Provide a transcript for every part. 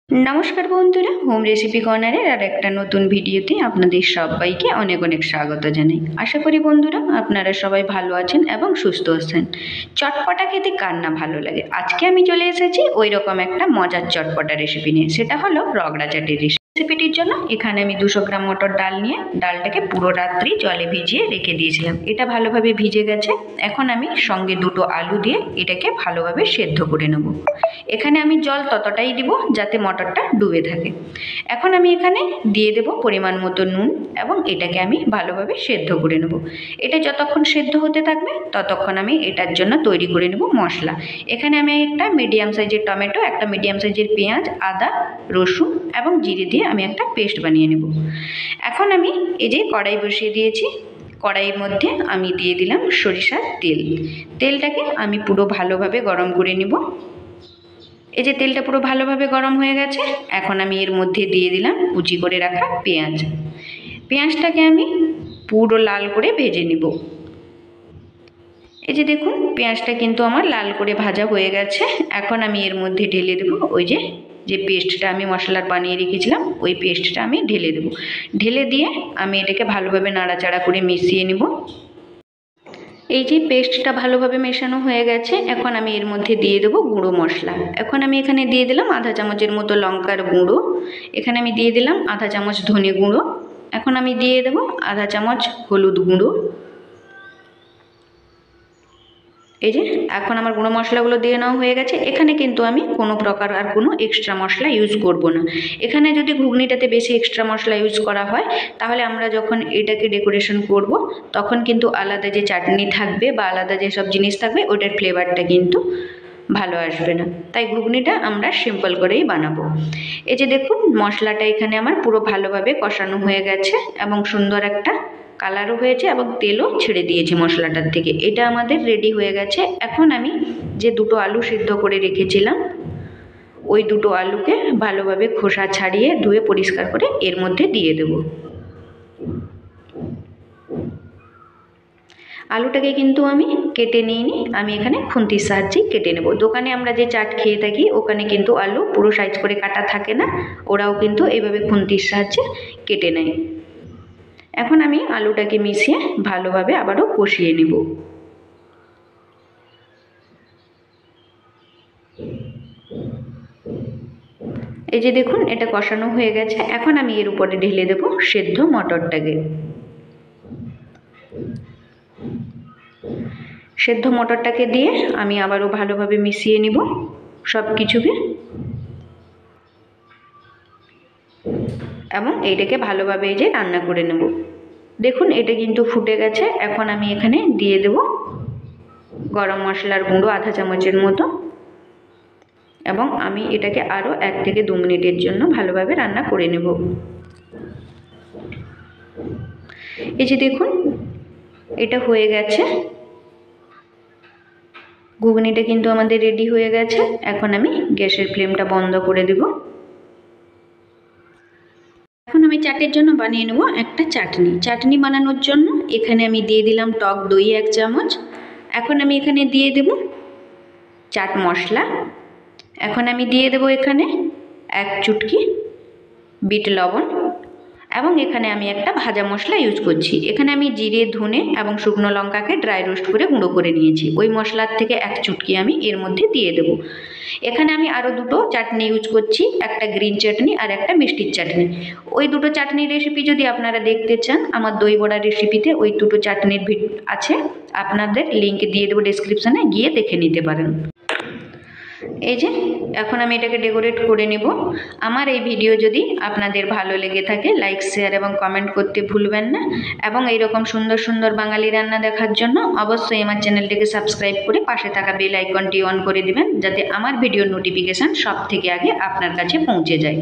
नमस्कार बंधुरा home recipe कर्नारे और एक नतून भिडियोते आपनादेर सबाइके अनेक अनेक स्वागत जानाई। आशा करी बंधुरा आपनारा सबाई भालो आछेन एबं सुस्थ आछेन। चटपटा खेते कार ना भालो लागे। आजके आमी चले एसेछि ओई रकम एकटा मजार चटपटा रेसिपि निये, सेटा हलो रगड़ा चाटेर रेसिपिटिर जोन्नो एखाने आमी 200 ग्राम मटर डाल निये डालटाके पुरो रात्रि जले भिजिए रेखे दियेछिलाम। एटा भालोभाबे भिजे गेछे। एखन आमी संगे दुटो आलू दिये एटाके भालोभाबे सेদ্ধ करे नेब। एखाने आमी जल ततटाई दिब जाते मटरटा डुबे थाके। एखन आमी एखाने दिये देब परिमाण मतो नुन एबं एटाके आमी भालोभाबे सेদ্ধ करे नेब। एटा जतक्षण सेদ্ধ होते थाकबे ततक्षण आमी एटार जोन्नो तैरी करे नेब मशला। एखाने आमी एकटा मिडियाम साइजेर टमेटो, एकटा मिडियाम साइजेर पेंयाज, आदा, रसुन एबं जिरे दिये आमी एकटा पेस्ट बानिये नेब। एखन आमी एई जे कड़ाई बसिये दियेछि, कड़ाइर मध्य आमी दिये दिलाम सरिषार तेल। तेलटाके आमी पुरो भालोभाबे गरम करे निब। এই যে তেলটা পুরো ভালোভাবে গরম হয়ে গেছে, এখন আমি এর মধ্যে দিয়ে দিলাম কুচি করে রাখা পেঁয়াজ। পেঁয়াজটাকে আমি পুরো লাল করে ভেজে নিব। এই যে দেখুন পেঁয়াজটা কিন্তু আমার লাল করে ভাজা হয়ে গেছে। এখন আমি এর মধ্যে ঢেলে দেব ওই যে পেস্টটা আমি মশলার বানিয়ে রেখেছিলাম ওই পেস্টটা আমি ঢেলে দেব। ঢেলে দিয়ে আমি এটাকে ভালোভাবে নাড়াচাড়া করে মিশিয়ে নিব। এই যে পেস্টটা ভালোভাবে মেশানো হয়ে গেছে, এখন আমি এর মধ্যে দিয়ে দেব গুঁড়ো মশলা। এখন আমি এখানে দিয়ে দিলাম আধা চামচের মতো লঙ্কার গুঁড়ো, এখানে আমি দিয়ে দিলাম আধা চামচ ধনে গুঁড়ো, এখন আমি দিয়ে দেব আধা চামচ হলুদ গুঁড়ো। এই যে এখন আমার গুঁড়ো মশলাগুলো দিয়ে নেওয়া হয়ে গেছে। এখানে কিন্তু আমি কোনো প্রকার আর কোনো এক্সট্রা মশলা ইউজ করব না। এখানে যদি ঘুগনিটাতে বেশি এক্সট্রা মশলা ইউজ করা হয় তাহলে আমরা যখন এটাকে ডেকোরেশন করব তখন কিন্তু আলাদা যে চাটনি থাকবে বা আলাদা যেসব জিনিস থাকবে ওটার ফ্লেভারটা কিন্তু ভালো আসবে না। তাই ঘুগনিটা আমরা সিম্পল করেই বানাবো। এই যে দেখুন মশলাটা এখানে আমার পুরো ভালোভাবে কষানো হয়ে গেছে এবং সুন্দর একটা কালারও হয়েছে এবং তেলও ছেড়ে দিয়েছে মশলাটার থেকে। এটা আমাদের রেডি হয়ে গেছে। এখন আমি যে দুটো আলু সিদ্ধ করে রেখেছিলাম ওই দুটো আলুকে ভালোভাবে খোসা ছাড়িয়ে ধুয়ে পরিষ্কার করে এর মধ্যে দিয়ে দেব। আলুটাকে কিন্তু আমি কেটে নিইনি, আমি এখানে খুন্তির সাহায্যে কেটে নেব। দোকানে আমরা যে চাট খেয়ে থাকি ওখানে কিন্তু আলু পুরো সাইজ করে কাটা থাকে না, ওরাও কিন্তু এইভাবে খুন্তির সাহায্যে কেটে নেয়। এখন আমি আলুটাকে মিশিয়ে ভালোভাবে আবারও কষিয়ে নেব। এই যে দেখুন এটা কষানো হয়ে গেছে। এখন আমি এর উপরে ঢেলে দেব সেদ্ধ মটরটাকে। সেদ্ধ মটরটাকে দিয়ে আমি আবারও ভালোভাবে মিশিয়ে নিব সব কিছুকে এবং এইটাকে ভালোভাবে এই যে রান্না করে নেব। দেখুন এটা কিন্তু ফুটে গেছে। এখন আমি এখানে দিয়ে দেব গরম মশলার গুঁড়ো আধা চামচের মতো এবং আমি এটাকে আরও 1 থেকে 2 মিনিটের জন্য ভালোভাবে রান্না করে নেব। এই যে দেখুন এটা হয়ে গেছে, ঘুগনিটা কিন্তু আমাদের রেডি হয়ে গেছে। এখন আমি গ্যাসের ফ্লেমটা বন্ধ করে দেব। এখন আমি চাটের জন্য বানিয়ে নেব একটা চাটনি। চাটনি বানানোর জন্য এখানে আমি দিয়ে দিলাম টক দই 1 চামচ। এখন আমি এখানে দিয়ে দেব চাট মশলা। এখন আমি দিয়ে দেব এখানে 1 চুটকি বিট লবণ এবং এখানে আমি একটা ভাজা মশলা ইউজ করছি। এখানে আমি জিরে, ধনে এবং শুকনো লঙ্কাকে ড্রাই রোস্ট করে গুঁড়ো করে নিয়েছি। ওই মশলার থেকে 1 চুটকি আমি এর মধ্যে দিয়ে দেব। এখানে আমি আরও দুটো চাটনি ইউজ করছি, একটা গ্রিন চাটনি আর একটা মিষ্টির চাটনি। ওই দুটো চাটনির রেসিপি যদি আপনারা দেখতে চান আমার দই বড়া রেসিপিতে ওই দুটো চাটনির আছে, আপনাদের লিঙ্ক দিয়ে দেবো ডেসক্রিপশানে, গিয়ে দেখে নিতে পারেন। এই যে এখন আমি এটাকে ডেকোরেট করে নেব। আমার এই ভিডিও যদি আপনাদের ভালো লেগে থাকে লাইক, শেয়ার এবং কমেন্ট করতে ভুলবেন না এবং এইরকম সুন্দর সুন্দর বাঙালি রান্না দেখার জন্য অবশ্যই আমার চ্যানেলটিকে সাবস্ক্রাইব করে পাশে থাকা বেল আইকনটি অন করে দিবেন যাতে আমার ভিডিওর নোটিফিকেশান সব থেকে আগে আপনার কাছে পৌঁছে যায়।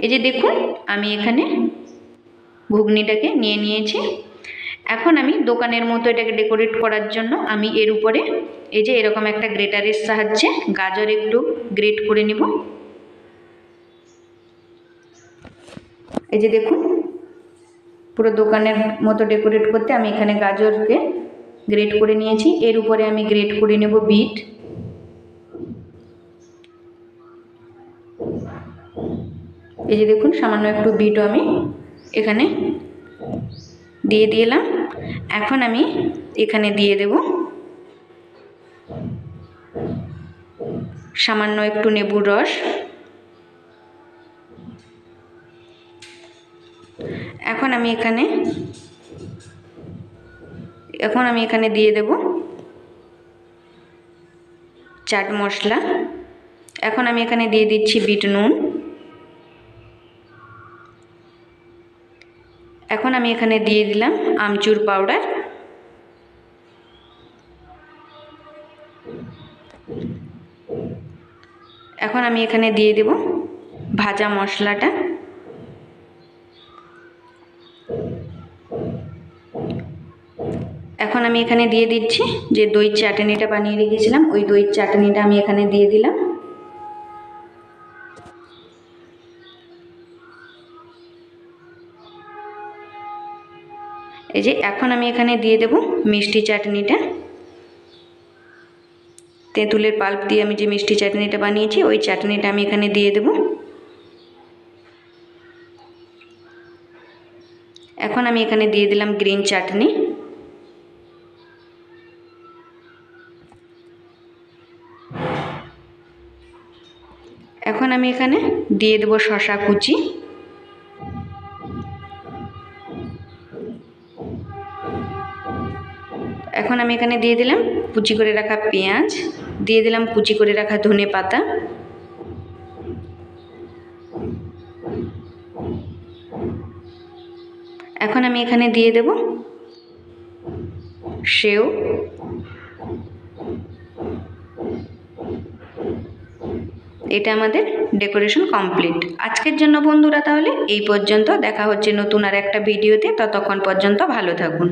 এই যে দেখুন আমি এখানে ঘুগনিটাকে নিয়ে নিয়েছি। এখন আমি দোকানের মতো এটাকে ডেকোরেট করার জন্য আমি এর উপরে এই যে এরকম একটা গ্রেটারের সাহায্যে গাজর একটু গ্রেট করে নিব। এই যে দেখুন পুরো দোকানের মতো ডেকোরেট করতে আমি এখানে গাজরকে গ্রেট করে নিয়েছি। এর উপরে আমি গ্রেট করে নেব বিট এই যে দেখুন সামান্য একটু বিটও আমি এখানে দিয়ে দিলাম। এখন আমি এখানে দিয়ে দেব সামান্য একটু লেবুর রস। এখন আমি এখানে দিয়ে দেব চাট মশলা। এখন আমি এখানে দিয়ে দিচ্ছি বিট নুন। এখন আমি এখানে দিয়ে দিলাম আমচুর পাউডার। এখন আমি এখানে দিয়ে দেব ভাজা মশলাটা। এখন আমি এখানে দিয়ে দিচ্ছি যে দই চাটনিটা বানিয়ে রেখেছিলাম, ওই দই চাটনিটা আমি এখানে দিয়ে দিলাম। এই যে এখন আমি এখানে দিয়ে দেব মিষ্টি চাটনিটা। তেঁতুলের পাল্প দিয়ে আমি যে মিষ্টি চাটনিটা বানিয়েছি ওই চাটনিটা আমি এখানে দিয়ে দেব। এখন আমি এখানে দিয়ে দিলাম গ্রিন চাটনি। এখন আমি এখানে দিয়ে দেব শসা কুচি। এখন আমি এখানে দিয়ে দিলাম কুচি করে রাখা পেঁয়াজ, দিয়ে দিলাম কুচি করে রাখা ধনে পাতা। এখন আমি এখানে দিয়ে দেব সেও। এটা আমাদের ডেকোরেশন কমপ্লিট। আজকের জন্য বন্ধুরা তাহলে এই পর্যন্ত। দেখা হচ্ছে নতুন আর একটা ভিডিওতে। ততক্ষণ পর্যন্ত ভালো থাকুন।